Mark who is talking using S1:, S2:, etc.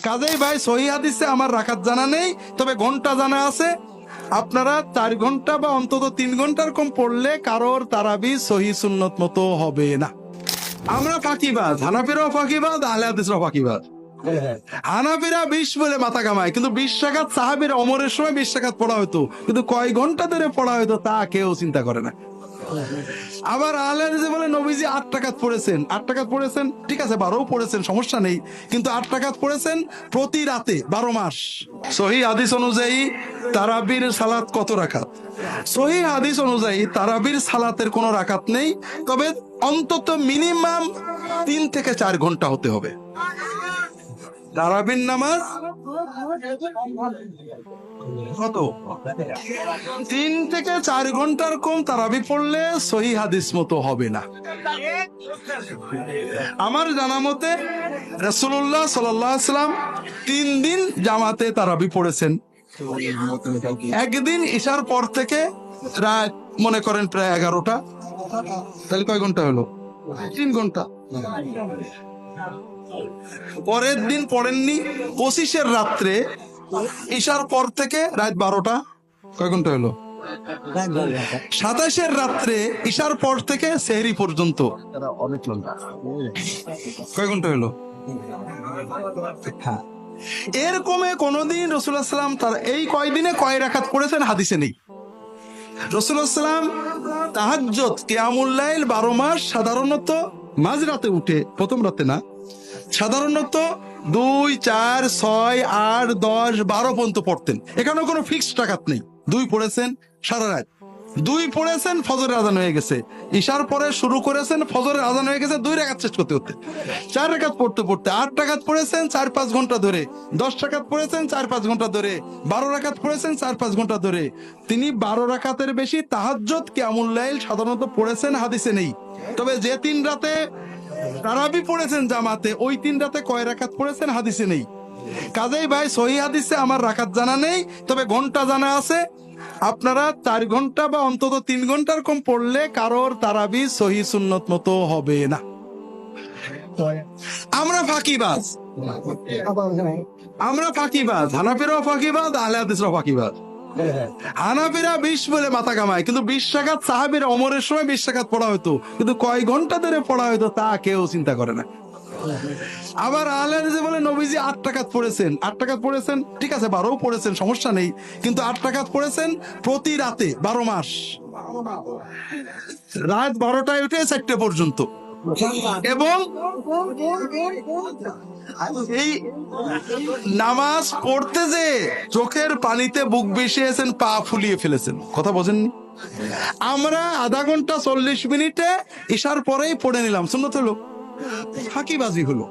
S1: কাজেই ভাই সহিহ হাদিসে আমার রাকাত জানা নেই, তবে ঘন্টা জানা আছে। আপনারা 4 ঘন্টা বা অন্তত 3 ঘন্টার কম পড়লে কারোর তারাবি সহিহ সুন্নত মতো হবে না। আমরা ফাঁকিবাজ, হানাফিরাও ফাঁকিবাজ, আহলে হাদিসরাও ফাঁকিবাজ। হানাফিরা 20 বলে মাথা কামায়, কিন্তু 20 রাকাত সাহাবীর ওমরের সময় 20 রাকাত পড়া হতো, কিন্তু কয় ঘন্টা ধরে পড়া হতো তা কেউ চিন্তা করে না। আবার আহলে হাদিসে বলে নবীজি 8 রাকাত পড়েছেন। 8 রাকাত পড়েছেন, ঠিক আছে 12ও পড়েছেন, সমস্যা নেই, কিন্তু 8 রাকাত পড়েছেন প্রতি রাতে 12 মাস। সহিহ হাদিস অনুযায়ী তারাবির সালাত কত রাকাত? সহিহ হাদিস অনুযায়ী তারাবির সালাতের কোনো রাকাত নেই, তবে অন্তত মিনিমাম 3 থেকে 4 ঘন্টা হতে হবে। তারাবির নামাজ কত? 3 থেকে 4 ঘন্টার কম তারাবি পড়লে সহিহ হাদিস মতো হবে না। আমার জানা মতে রাসূলুল্লাহ সাল্লাল্লাহু আলাইহি ওয়াসাল্লাম 3 দিন জামাতে তারাবি পড়েছেন। একদিন ঈশার পর থেকে রাত মনে করেন প্রায় 11টা, তাহলে কয় ঘন্টা হলো? 3 ঘন্টা। পরের দিন পড়েননি 25-এর রাত্রে ঈশার পর থেকে রাত 12টা, কয় ঘন্টা হলো? 27-এর রাত্রে ঈশার পর থেকে সেহরি পর্যন্ত কয় ঘন্টা হলো? এর কমে কোনদিন রাসূলুল্লাহ সাল্লাম তার এই কয়দিনে কয় রাকাত পড়েছেন হাদিসে নেই। রাসূলুল্লাহ সাল্লাম তাহাজ্জুদ কিয়ামুল লাইল 12 মাস সাধারণত মাঝরাতে উঠে, প্রথম রাতে না, সাধারণত 2, 4, 6, 8, 10, 12 পর্যন্ত পড়তেন। এখানে কোনো ফিক্সড রাকাত নেই। 2 পড়েছেন সারা রাত, 2 পড়েছেন ফজরের আজান হয়ে গেছে, ঈশার পরে শুরু করেছেন ফজরের আজান হয়ে গেছে, 2 রাকাত শেষ করতে করতে 4 রাকাত পড়তে পড়তে 8 রাকাত পড়েছেন 4-5 ঘন্টা ধরে, 10 রাকাত পড়েছেন 4-5 ঘন্টা ধরে, 12 রাকাত পড়েছেন 4-5 ঘন্টা ধরে। তিনি 12 রাকাতের বেশি তাহাজ্জুদ কিয়ামুল লাইল সাধারণত পড়েছেন হাদিসে নেই। তবে যে 3 রাতে তারাবি পড়েছেন জামাতে, ওই 3 রাতে কয় রাকাত পড়েছেন হাদিসে নেই। কাজেই ভাই সহিহ হাদিসে আমার রাকাত জানা নেই, তবে ঘন্টা জানা আছে। আপনারা 4 ঘন্টা বা অন্তত 3 ঘন্টার কম পড়লে কারোর তারাবি সহিহ সুন্নত মতো হবে না। আমরা ফাঁকিবাজ, হানাফিরাও ফাঁকিবাজ, আহলে হাদিসরাও ফাঁকিবাজ। হানাফিরা 20 বলে মাথা কামায়, কিন্তু 20 রাকাত সাহাবীর ওমরের সময় 20 রাকাত পড়া হতো, কিন্তু কয় ঘন্টা ধরে পড়া হতো তা কেউ চিন্তা করে না। আবার আহলে হাদিসে বলে নবীজি 8 রাকাত পড়েছেন। 8 রাকাত পড়েছেন, ঠিক আছে 12ও পড়েছেন, সমস্যা নেই, কিন্তু 8 রাকাত পড়েছেন প্রতি রাতে 12 মাস, রাত 12টায় উঠে 4টে পর্যন্ত। এবং এই নামাজ পড়তে যে চোখের পানিতে বুক ভিজিয়েছেন, পা ফুলিয়ে ফেলেছেন, কথা বোঝেননি? আমরা আধা ঘন্টা 40 মিনিটে ঈশার পরেই পড়ে নিলাম, সুন্নত হলো, ফাঁকিবাজি হলো।